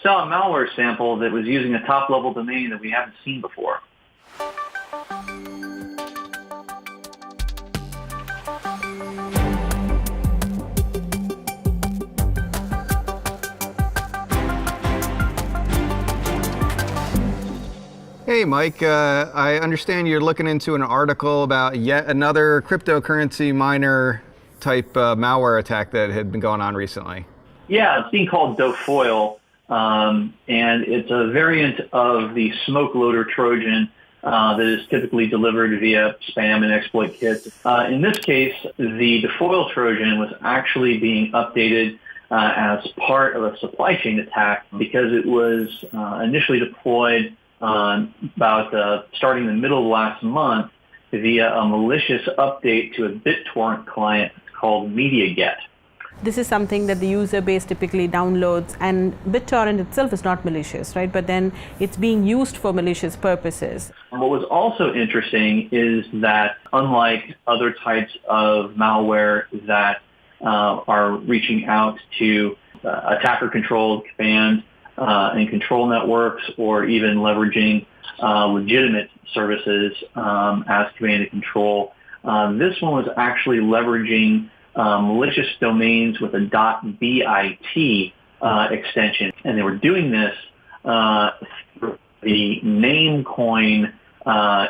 saw a malware sample that was using a top-level domain that we haven't seen before. Hey, Mike, I understand you're looking into an article about yet another cryptocurrency miner type malware attack that had been going on recently. Yeah, it's being called Dofoil, and it's a variant of the smoke loader Trojan that is typically delivered via spam and exploit kits. In this case, the Dofoil Trojan was actually being updated as part of a supply chain attack because it was initially deployed starting in the middle of last month via a malicious update to a BitTorrent client called MediaGet. This is something that the user base typically downloads, and BitTorrent itself is not malicious, right? But then it's being used for malicious purposes. What was also interesting is that unlike other types of malware that are reaching out to attacker-controlled command and control networks, or even leveraging legitimate services as command and control. This one was actually leveraging malicious domains with a .bit extension, and they were doing this through the Namecoin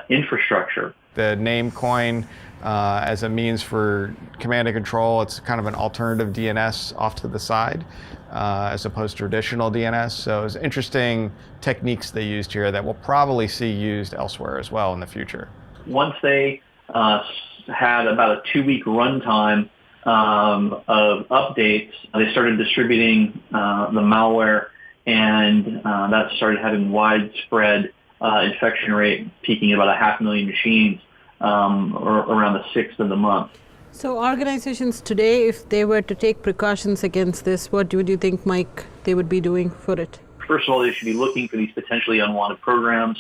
infrastructure. The Namecoin as a means for command and control, it's kind of an alternative DNS off to the side as opposed to traditional DNS. So it's interesting techniques they used here that we'll probably see used elsewhere as well in the future. Once they had about a 2-week runtime of updates, they started distributing the malware, and that started having widespread infection rate, peaking at about 500,000 machines around the 6th of the month. So organizations today, if they were to take precautions against this, what would you think, Mike, they would be doing for it? First of all, they should be looking for these potentially unwanted programs,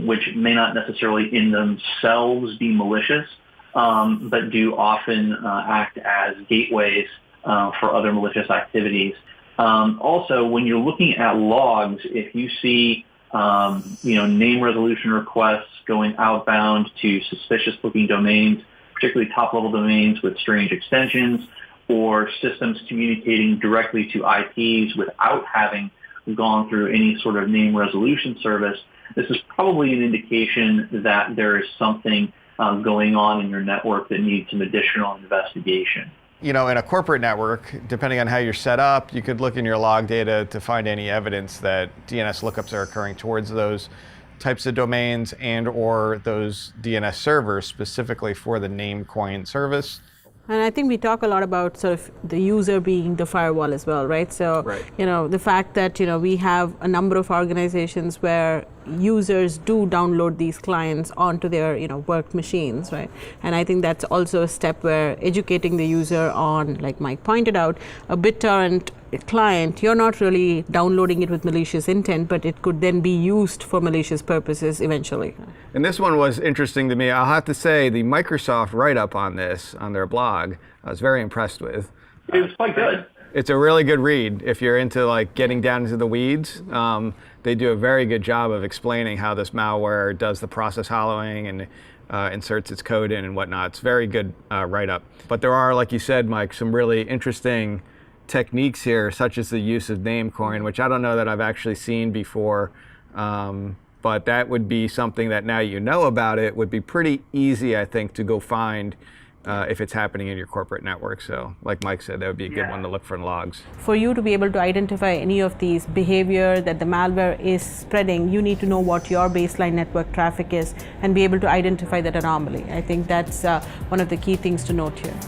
which may not necessarily in themselves be malicious, but do often act as gateways for other malicious activities. Also, when you're looking at logs, if you see name resolution requests going outbound to suspicious-looking domains, particularly top-level domains with strange extensions, or systems communicating directly to IPs without having gone through any sort of name resolution service, this is probably an indication that there is something going on in your network that needs some additional investigation. In a corporate network, depending on how you're set up, you could look in your log data to find any evidence that DNS lookups are occurring towards those types of domains and or those DNS servers specifically for the Namecoin service. And I think we talk a lot about sort of the user being the firewall as well, right? So, the fact that, we have a number of organizations where users do download these clients onto their, work machines, right? And I think that's also a step where educating the user on, like Mike pointed out, a BitTorrent client, you're not really downloading it with malicious intent, but it could then be used for malicious purposes eventually. And this one was interesting to me. I'll have to say the Microsoft write-up on this, on their blog, I was very impressed with. It was quite good. It's a really good read if you're into getting down into the weeds. They do a very good job of explaining how this malware does the process hollowing and inserts its code in and whatnot. It's very good write-up. But there are, like you said, Mike, some really interesting techniques here, such as the use of Namecoin, which I don't know that I've actually seen before, but that would be something that now you know about it would be pretty easy, I think, to go find if it's happening in your corporate network. So like Mike said, that would be a good one to look for in logs. For you to be able to identify any of these behavior that the malware is spreading, you need to know what your baseline network traffic is and be able to identify that anomaly. I think that's one of the key things to note here.